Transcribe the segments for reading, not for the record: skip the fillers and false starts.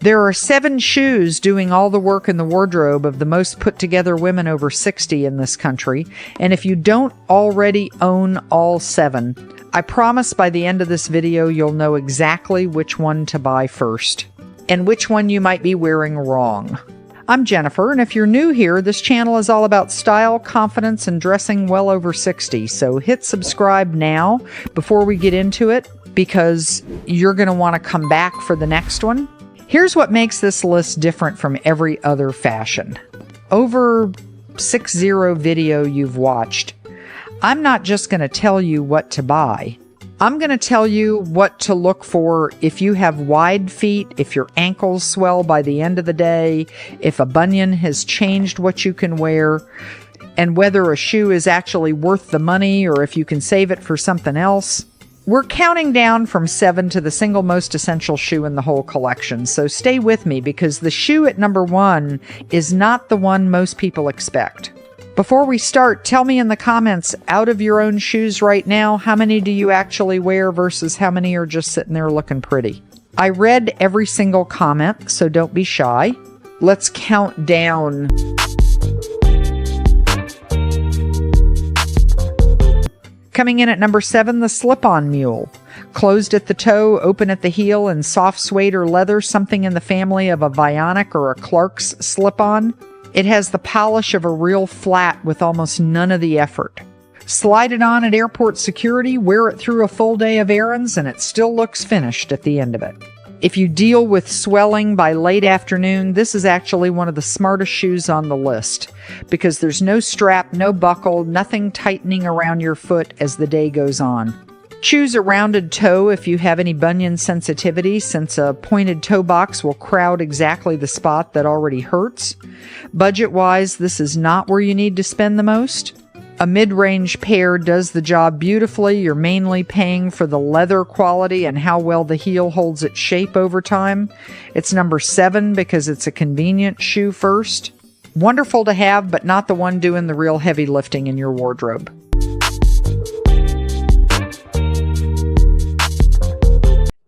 There are 7 shoes doing all the work in the wardrobe of the most put-together women over 60 in this country, and if you don't already own all 7, I promise by the end of this video you'll know exactly which one to buy first, and which one you might be wearing wrong. I'm Jennifer, and if you're new here, this channel is all about style, confidence, and dressing well over 60, so hit subscribe now before we get into it, because you're going to want to come back for the next one. Here's what makes this list different from every other fashion. Over 60 video you've watched, I'm not just going to tell you what to buy. I'm going to tell you what to look for if you have wide feet, if your ankles swell by the end of the day, if a bunion has changed what you can wear, and whether a shoe is actually worth the money or if you can save it for something else. We're counting down from 7 to the single most essential shoe in the whole collection, so stay with me because the shoe at number 1 is not the one most people expect. Before we start, tell me in the comments, out of your own shoes right now, how many do you actually wear versus how many are just sitting there looking pretty? I read every single comment, so don't be shy. Let's count down. Coming in at number 7, the slip-on mule. Closed at the toe, open at the heel, and soft suede or leather, something in the family of a Vionic or a Clark's slip-on. It has the polish of a real flat with almost none of the effort. Slide it on at airport security, wear it through a full day of errands, and it still looks finished at the end of it. If you deal with swelling by late afternoon, this is actually one of the smartest shoes on the list because there's no strap, no buckle, nothing tightening around your foot as the day goes on. Choose a rounded toe if you have any bunion sensitivity, since a pointed toe box will crowd exactly the spot that already hurts. Budget-wise, this is not where you need to spend the most. A mid-range pair does the job beautifully. You're mainly paying for the leather quality and how well the heel holds its shape over time. It's number 7 because it's a convenient shoe first. Wonderful to have, but not the one doing the real heavy lifting in your wardrobe.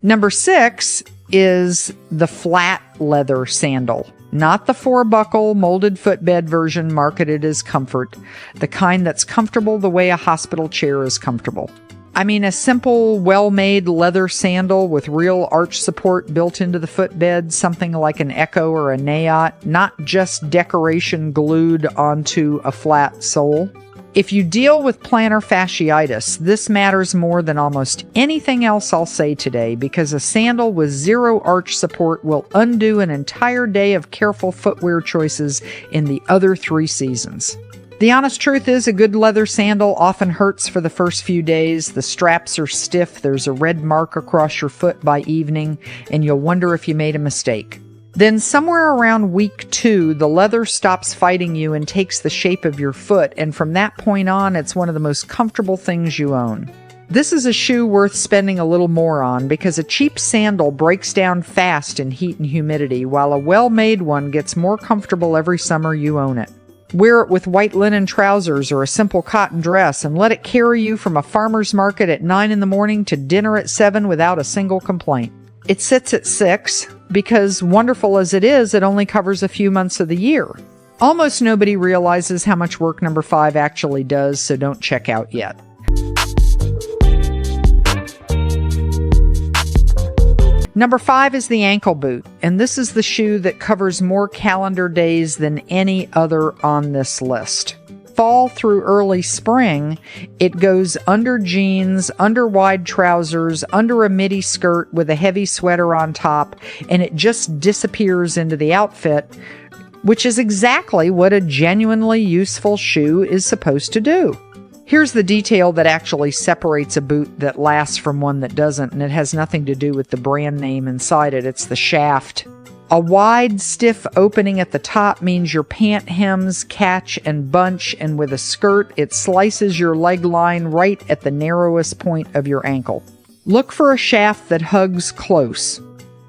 Number 6 is the flat leather sandal. Not the 4-buckle molded footbed version marketed as comfort, the kind that's comfortable the way a hospital chair is comfortable. I mean a simple, well-made leather sandal with real arch support built into the footbed, something like an Echo or a Nayot, not just decoration glued onto a flat sole. If you deal with plantar fasciitis, this matters more than almost anything else I'll say today because a sandal with 0 arch support will undo an entire day of careful footwear choices in the other 3 seasons. The honest truth is a good leather sandal often hurts for the first few days. The straps are stiff, there's a red mark across your foot by evening, and you'll wonder if you made a mistake. Then somewhere around week 2, the leather stops fighting you and takes the shape of your foot, and from that point on, it's one of the most comfortable things you own. This is a shoe worth spending a little more on because a cheap sandal breaks down fast in heat and humidity, while a well-made one gets more comfortable every summer you own it. Wear it with white linen trousers or a simple cotton dress and let it carry you from a farmer's market at 9 in the morning to dinner at 7 without a single complaint. It sits at 6 because, wonderful as it is, it only covers a few months of the year. Almost nobody realizes how much work number 5 actually does, so don't check out yet. Number 5 is the ankle boot, and this is the shoe that covers more calendar days than any other on this list. Fall through early spring, it goes under jeans, under wide trousers, under a midi skirt with a heavy sweater on top, and it just disappears into the outfit, which is exactly what a genuinely useful shoe is supposed to do. Here's the detail that actually separates a boot that lasts from one that doesn't, and it has nothing to do with the brand name inside it. It's the shaft. A wide, stiff opening at the top means your pant hems catch and bunch, and with a skirt, it slices your leg line right at the narrowest point of your ankle. Look for a shaft that hugs close,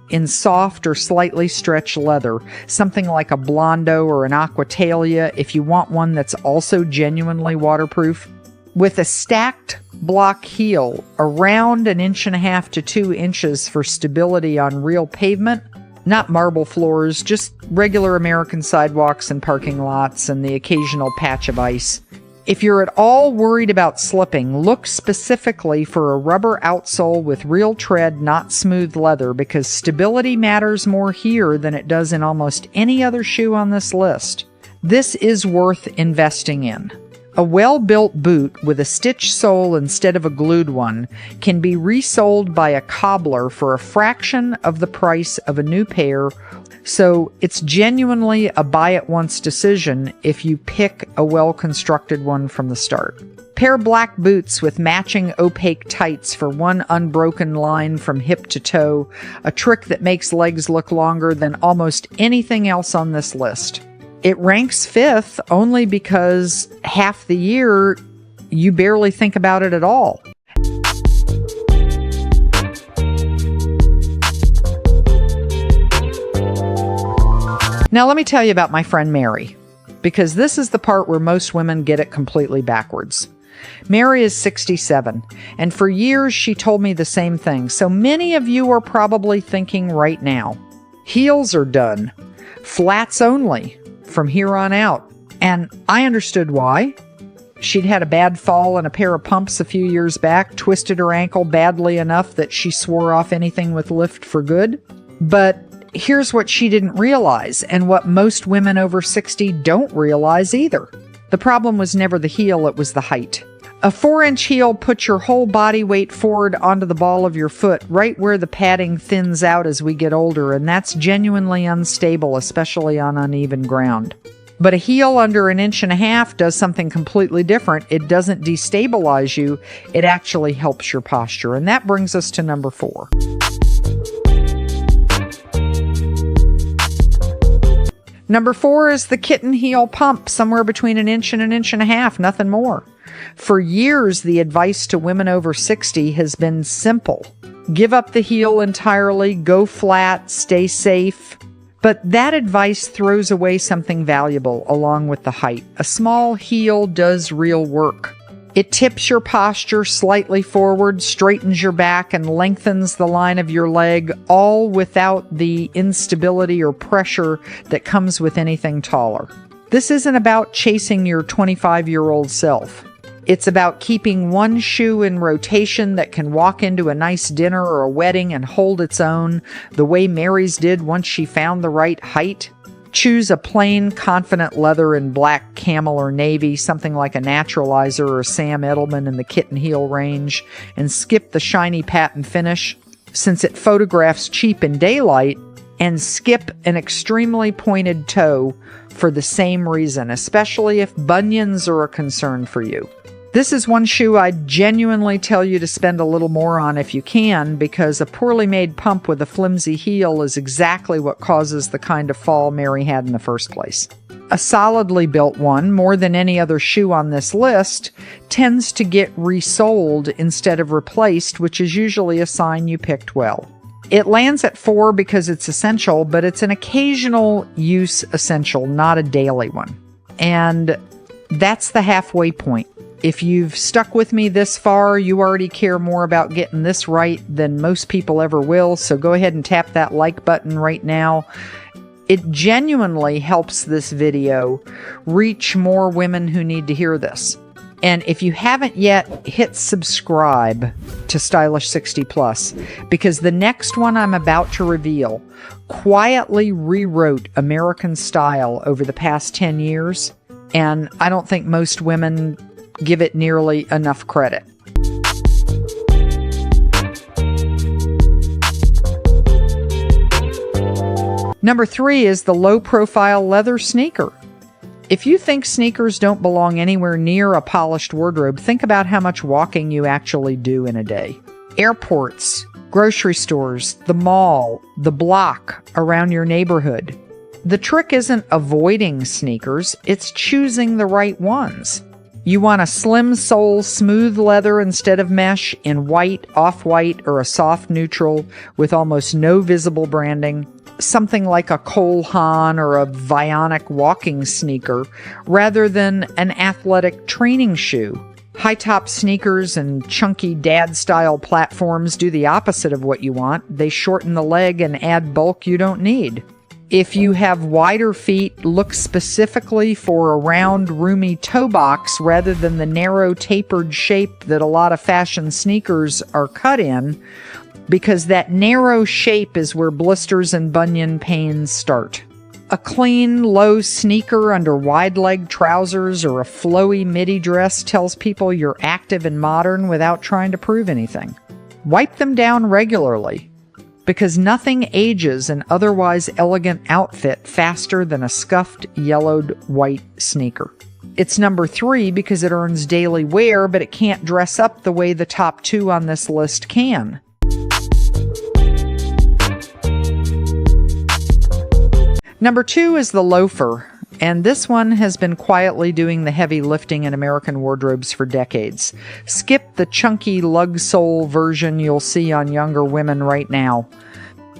in soft or slightly stretched leather, something like a Blondo or an Aquatalia if you want one that's also genuinely waterproof. With a stacked block heel, around 1.5 to 2 inches for stability on real pavement, Not marble floors, just regular American sidewalks and parking lots and the occasional patch of ice. If you're at all worried about slipping, look specifically for a rubber outsole with real tread, not smooth leather, because stability matters more here than it does in almost any other shoe on this list. This is worth investing in. A well-built boot with a stitched sole instead of a glued one can be resold by a cobbler for a fraction of the price of a new pair, so it's genuinely a buy-it-once decision if you pick a well-constructed one from the start. Pair black boots with matching opaque tights for one unbroken line from hip to toe, a trick that makes legs look longer than almost anything else on this list. It ranks 5th only because half the year you barely think about it at all. Now let me tell you about my friend Mary, because this is the part where most women get it completely backwards. Mary is 67, and for years she told me the same thing, so many of you are probably thinking right now, heels are done, flats only from here on out. And I understood why. She'd had a bad fall in a pair of pumps a few years back, twisted her ankle badly enough that she swore off anything with lift for good. But here's what she didn't realize, and what most women over 60 don't realize either. The problem was never the heel, it was the height. A 4-inch heel puts your whole body weight forward onto the ball of your foot, right where the padding thins out as we get older, and that's genuinely unstable, especially on uneven ground. But a heel under 1.5 inches does something completely different. It doesn't destabilize you, it actually helps your posture. And that brings us to number 4. Number 4 is the Kitten heel pump, somewhere between 1 inch and 1.5 inches, nothing more. For years, the advice to women over 60 has been simple. Give up the heel entirely, go flat, stay safe. But that advice throws away something valuable along with the height. A small heel does real work. It tips your posture slightly forward, straightens your back, and lengthens the line of your leg, all without the instability or pressure that comes with anything taller. This isn't about chasing your 25-year-old self. It's about keeping one shoe in rotation that can walk into a nice dinner or a wedding and hold its own, the way Mary's did once she found the right height. Choose a plain, confident leather in black, camel, or navy, something like a Naturalizer or Sam Edelman in the Kitten heel range, and skip the shiny patent finish, since it photographs cheap in daylight, and skip an extremely pointed toe for the same reason, especially if bunions are a concern for you. This is one shoe I'd genuinely tell you to spend a little more on if you can, because a poorly made pump with a flimsy heel is exactly what causes the kind of fall Mary had in the first place. A solidly built one, more than any other shoe on this list, tends to get resold instead of replaced, which is usually a sign you picked well. It lands at 4 because it's essential, but it's an occasional use essential, not a daily one. And that's the halfway point. If you've stuck with me this far, you already care more about getting this right than most people ever will, so go ahead and tap that like button right now. It genuinely helps this video reach more women who need to hear this. And if you haven't yet, hit subscribe to Stylish 60 Plus, because the next one I'm about to reveal quietly rewrote American style over the past 10 years, and I don't think most women give it nearly enough credit. Number 3 is the low-profile leather sneaker. If you think sneakers don't belong anywhere near a polished wardrobe, think about how much walking you actually do in a day. Airports, grocery stores, the mall, the block around your neighborhood. The trick isn't avoiding sneakers, it's choosing the right ones. You want a slim sole, smooth leather instead of mesh, in white, off-white, or a soft neutral with almost no visible branding. Something like a Cole Haan or a Vionic walking sneaker, rather than an athletic training shoe. High-top sneakers and chunky dad-style platforms do the opposite of what you want. They shorten the leg and add bulk you don't need. If you have wider feet, look specifically for a round, roomy toe box rather than the narrow, tapered shape that a lot of fashion sneakers are cut in, because that narrow shape is where blisters and bunion pains start. A clean, low sneaker under wide-leg trousers or a flowy midi dress tells people you're active and modern without trying to prove anything. Wipe them down regularly, because nothing ages an otherwise elegant outfit faster than a scuffed, yellowed, white sneaker. It's number 3 because it earns daily wear, but it can't dress up the way the top 2 on this list can. Number 2 is the Loafer, and this one has been quietly doing the heavy lifting in American wardrobes for decades. Skip the chunky lug sole version you'll see on younger women right now.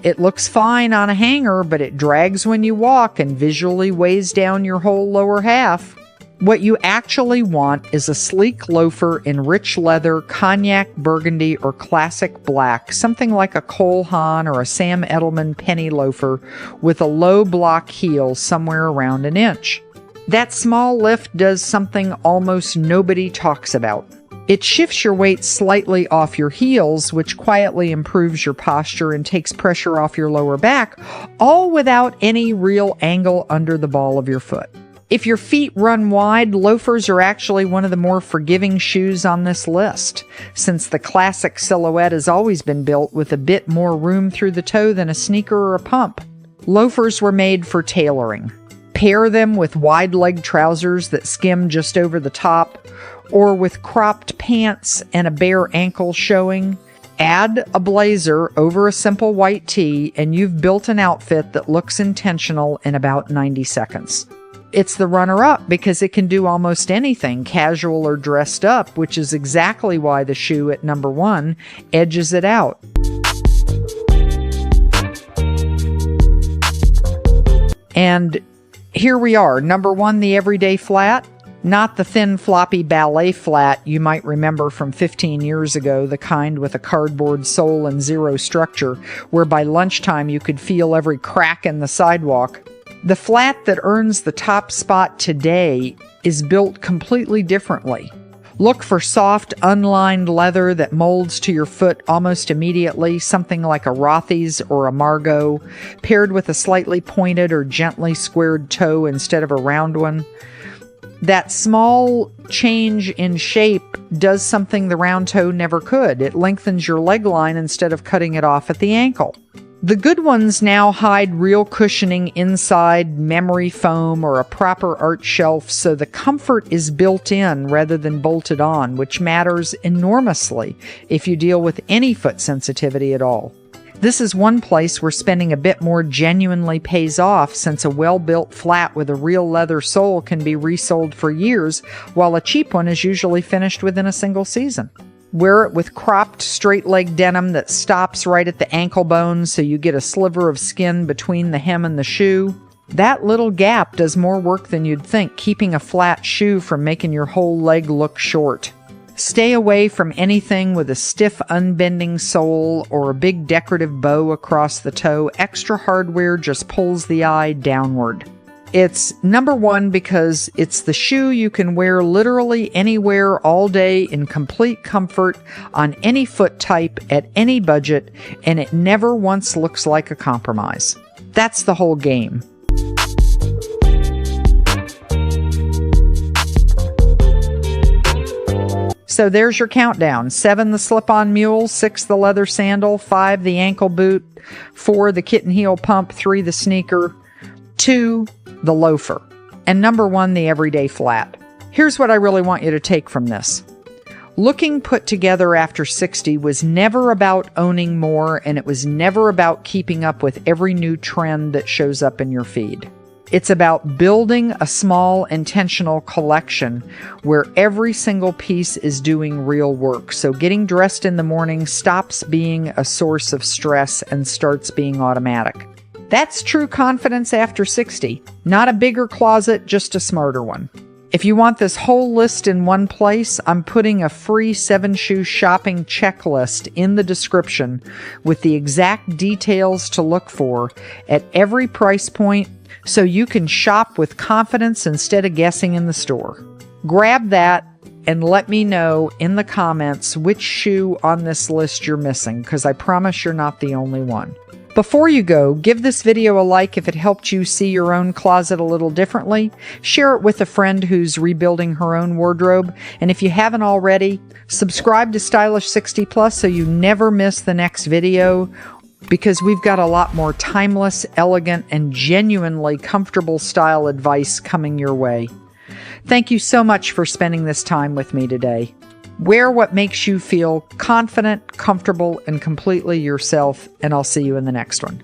It looks fine on a hanger, but it drags when you walk and visually weighs down your whole lower half. What you actually want is a sleek loafer in rich leather, cognac, burgundy, or classic black, something like a Cole Haan or a Sam Edelman penny loafer with a low block heel somewhere around an inch. That small lift does something almost nobody talks about. It shifts your weight slightly off your heels, which quietly improves your posture and takes pressure off your lower back, all without any real angle under the ball of your foot. If your feet run wide, loafers are actually one of the more forgiving shoes on this list, since the classic silhouette has always been built with a bit more room through the toe than a sneaker or a pump. Loafers were made for tailoring. Pair them with wide leg trousers that skim just over the top, or with cropped pants and a bare ankle showing. Add a blazer over a simple white tee, and you've built an outfit that looks intentional in about 90 seconds. It's the runner-up because it can do almost anything, casual or dressed up, which is exactly why the shoe at number 1 edges it out. And here we are, number 1, the everyday flat. Not the thin, floppy ballet flat you might remember from 15 years ago, the kind with a cardboard sole and zero structure, where by lunchtime you could feel every crack in the sidewalk. The flat that earns the top spot today is built completely differently. Look for soft, unlined leather that molds to your foot almost immediately, something like a Rothy's or a Margot, paired with a slightly pointed or gently squared toe instead of a round one. That small change in shape does something the round toe never could. It lengthens your leg line instead of cutting it off at the ankle. The good ones now hide real cushioning inside, memory foam, or a proper art shelf, so the comfort is built in rather than bolted on, which matters enormously if you deal with any foot sensitivity at all. This is one place where spending a bit more genuinely pays off, since a well-built flat with a real leather sole can be resold for years, while a cheap one is usually finished within a single season. Wear it with cropped straight-leg denim that stops right at the ankle bone so you get a sliver of skin between the hem and the shoe. That little gap does more work than you'd think, keeping a flat shoe from making your whole leg look short. Stay away from anything with a stiff, unbending sole or a big decorative bow across the toe. Extra hardware just pulls the eye downward. It's number 1 because it's the shoe you can wear literally anywhere all day in complete comfort on any foot type at any budget, and it never once looks like a compromise. That's the whole game. So there's your countdown. 7, the slip-on mule. 6, the leather sandal. 5, the ankle boot. 4, the kitten heel pump. 3, the sneaker. 2, the loafer. And number 1, the everyday flat. Here's what I really want you to take from this. Looking put together after 60 was never about owning more, and it was never about keeping up with every new trend that shows up in your feed. It's about building a small, intentional collection where every single piece is doing real work. So getting dressed in the morning stops being a source of stress and starts being automatic. That's true confidence after 60. Not a bigger closet, just a smarter one. If you want this whole list in one place, I'm putting a free 7-shoe shopping checklist in the description with the exact details to look for at every price point so you can shop with confidence instead of guessing in the store. Grab that and let me know in the comments which shoe on this list you're missing, because I promise you're not the only one. Before you go, give this video a like if it helped you see your own closet a little differently. Share it with a friend who's rebuilding her own wardrobe. And if you haven't already, subscribe to Stylish 60 Plus so you never miss the next video, because we've got a lot more timeless, elegant, and genuinely comfortable style advice coming your way. Thank you so much for spending this time with me today. Wear what makes you feel confident, comfortable, and completely yourself, and I'll see you in the next one.